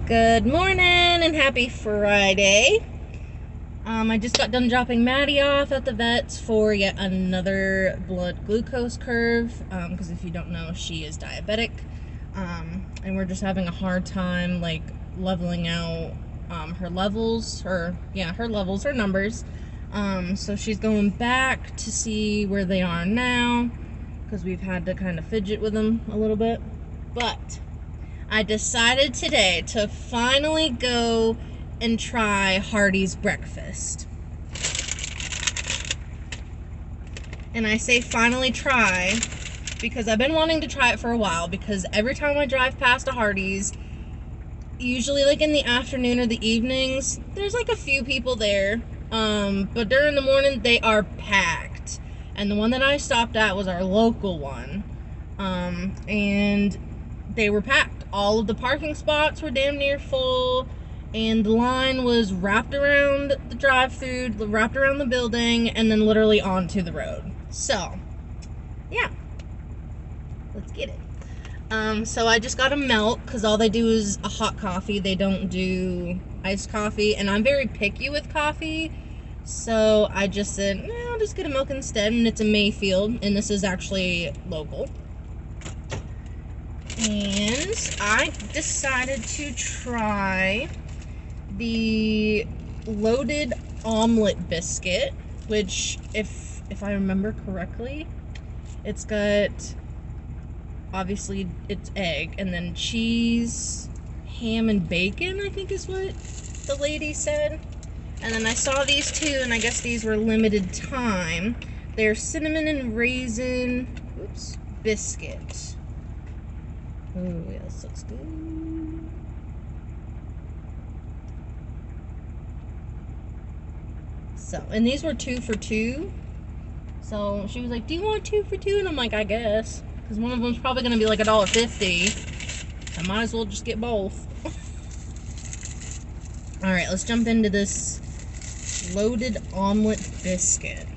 Good morning and happy Friday. I just got done dropping Maddie off at the vet's for yet another blood glucose curve, because if you don't know, she is diabetic, and we're just having a hard time, like, leveling out her levels, her numbers. So she's going back to see where they are now, because we've had to kind of fidget with them a little bit. But I decided today to finally go and try Hardee's breakfast. And I say finally try because I've been wanting to try it for a while, because every time I drive past a Hardee's, usually like in the afternoon or the evenings, there's like a few people there, but during the morning they are packed. And the one that I stopped at was our local one, and they were packed. All of the parking spots were damn near full, and the line was wrapped around the drive-thru, wrapped around the building, and then literally onto the road. So, yeah, let's get it. So I just got a milk, because all they do is a hot coffee. They don't do iced coffee, and I'm very picky with coffee, so I just said, no, I'll just get a milk instead, and it's a Mayfield, and this is actually local. And I decided to try the loaded omelet biscuit, which, if I remember correctly, it's got, obviously, it's egg, and then cheese, ham, and bacon, I think is what the lady said. And then I saw these two, and I guess these were limited time. They're cinnamon and raisin, biscuit. Oh, yeah, this looks good. So, and these were 2 for $2. So she was like, do you want 2 for $2? And I'm like, I guess. Because one of them's probably going to be like $1.50. I might as well just get both. Alright, let's jump into this loaded omelet biscuit.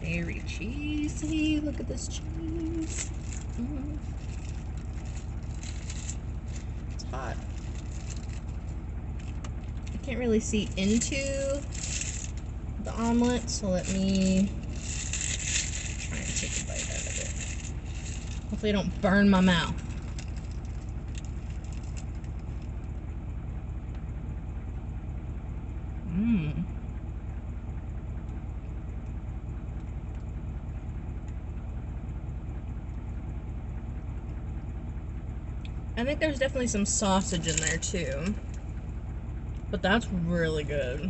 Very cheesy. Look at this cheese. It's hot. I can't really see into the omelet, so let me try and take a bite out of it. Hopefully I don't burn my mouth. I think there's definitely some sausage in there too, but that's really good.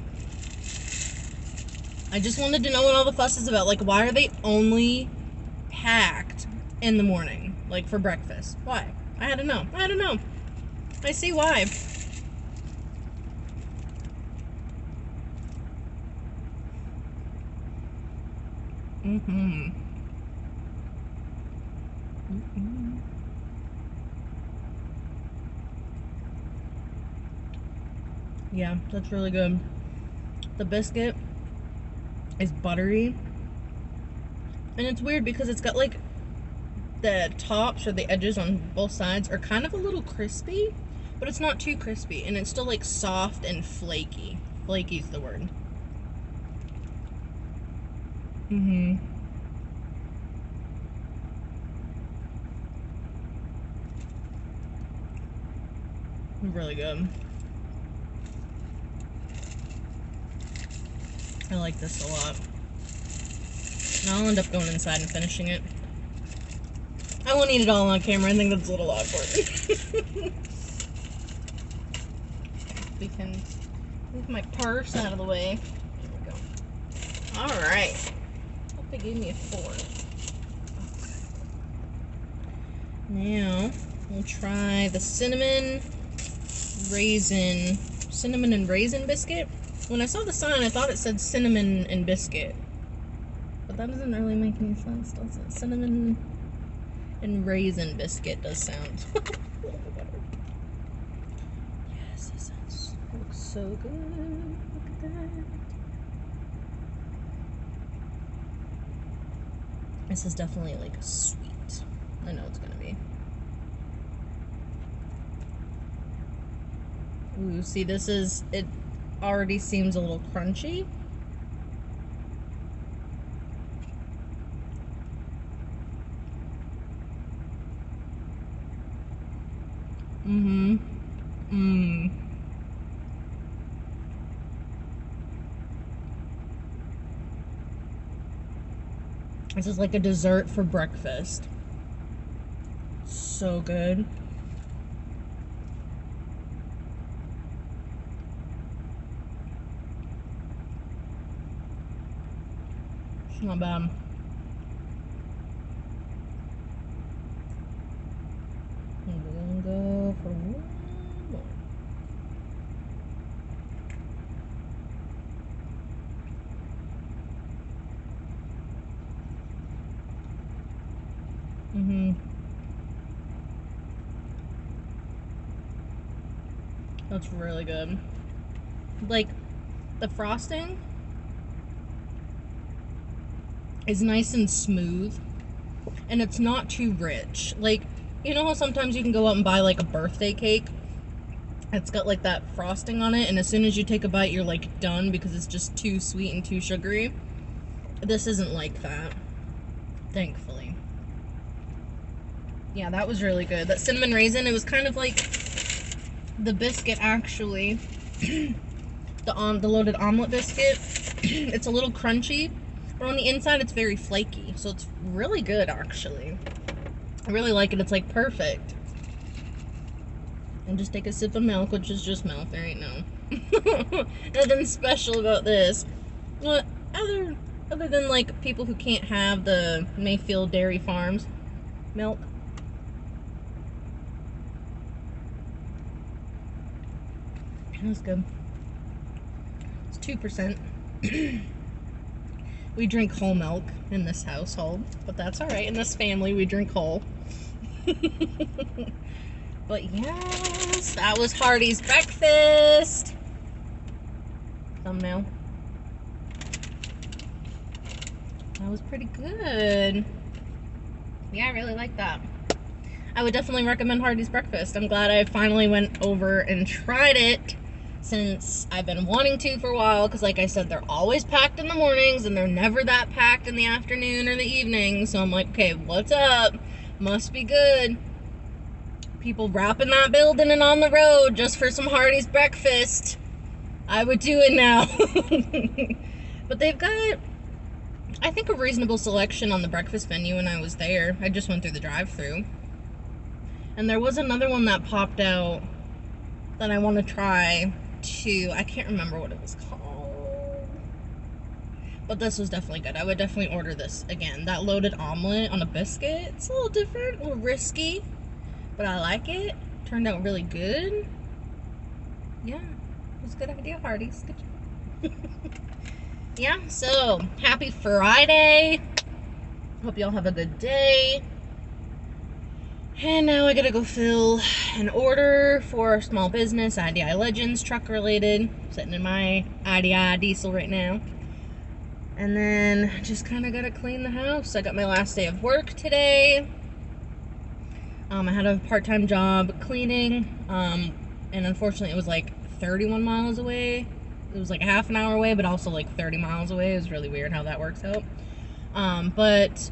I just wanted to know what all the fuss is about. Like, why are they only packed in the morning, like for breakfast? Why? I had to know. I see why. Yeah, that's really good. The biscuit is buttery. And it's weird because it's got like the tops or the edges on both sides are kind of a little crispy, but it's not too crispy, and it's still like soft and flaky. Flaky's the word. Really good. I like this a lot. And I'll end up going inside and finishing it. I won't eat it all on camera. I think that's a little awkward. We can move my purse out of the way. There we go. Alright. I hope they gave me a fork. Now, we'll try the cinnamon and raisin biscuit. When I saw the sign, I thought it said cinnamon and biscuit, but that doesn't really make any sense, does it? Cinnamon and raisin biscuit does sound a little bit better. Yes, this looks so good. Look at that. This is definitely like sweet. I know it's gonna be. Ooh, see, it already seems a little crunchy. Mm-hmm. Mmm. This is like a dessert for breakfast. So good. It's not bad. I'm gonna go for one more. Mm-hmm. That's really good. Like, the frosting is nice and smooth, and it's not too rich. Like, you know how sometimes you can go out and buy like a birthday cake? It's got like that frosting on it, and as soon as you take a bite, you're like done because it's just too sweet and too sugary. This isn't like that, thankfully. Yeah, that was really good. That cinnamon raisin, it was kind of like the biscuit, actually. The loaded omelet biscuit. It's a little crunchy, but on the inside it's very flaky, so it's really good, actually. I really like it. It's like perfect. And just take a sip of milk, which is just milk. There ain't nothing special about this. What other than like people who can't have the Mayfield Dairy Farms milk. That's good. It's 2%. We drink whole milk in this household, but that's all right. In this family, we drink whole. But yes, that was Hardee's breakfast. Thumbnail. That was pretty good. Yeah, I really like that. I would definitely recommend Hardee's breakfast. I'm glad I finally went over and tried it, since I've been wanting to for a while, because like I said, they're always packed in the mornings and they're never that packed in the afternoon or the evening. So I'm like, okay, what's up? Must be good. People wrapping that building and on the road just for some Hardee's breakfast. I would do it now. But they've got, I think, a reasonable selection on the breakfast menu when I was there. I just went through the drive-thru. And there was another one that popped out that I want to try too. I can't remember what it was called. But this was definitely good. I would definitely order this again. That loaded omelet on a biscuit, it's a little different, a little risky, but I like it. Turned out really good. Yeah, it was a good idea, Hardee's. Good job. Yeah, so happy Friday. Hope y'all have a good day. And now I gotta go fill an order for small business, IDI Legends, truck related. Sitting in my IDI diesel right now. And then just kind of gotta clean the house. I got my last day of work today. I had a part-time job cleaning, and unfortunately it was like 31 miles away. It was like a half an hour away, but also like 30 miles away. It was really weird how that works out. But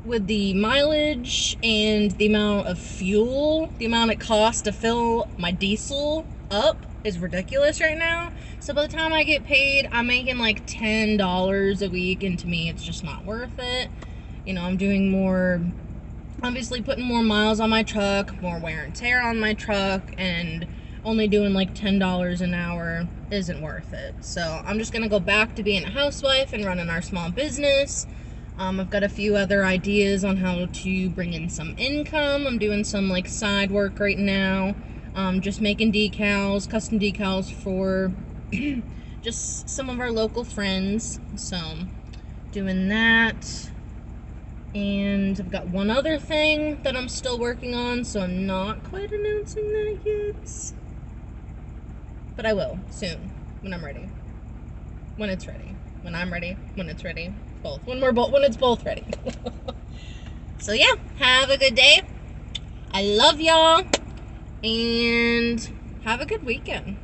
with the mileage and the amount of fuel, the amount it costs to fill my diesel up is ridiculous right now. So by the time I get paid, I'm making like $10 a week, and to me it's just not worth it. You know, I'm doing more, obviously putting more miles on my truck, more wear and tear on my truck, and only doing like $10 an hour isn't worth it. So I'm just gonna go back to being a housewife and running our small business. I've got a few other ideas on how to bring in some income. I'm doing some like side work right now. Just making decals, custom decals for just some of our local friends. So doing that. And I've got one other thing that I'm still working on, so I'm not quite announcing that yet. But I will soon, when I'm ready. When it's ready. When I'm ready, when it's ready. Both. When it's both ready. So yeah, have a good day. I love y'all. And Have a good weekend.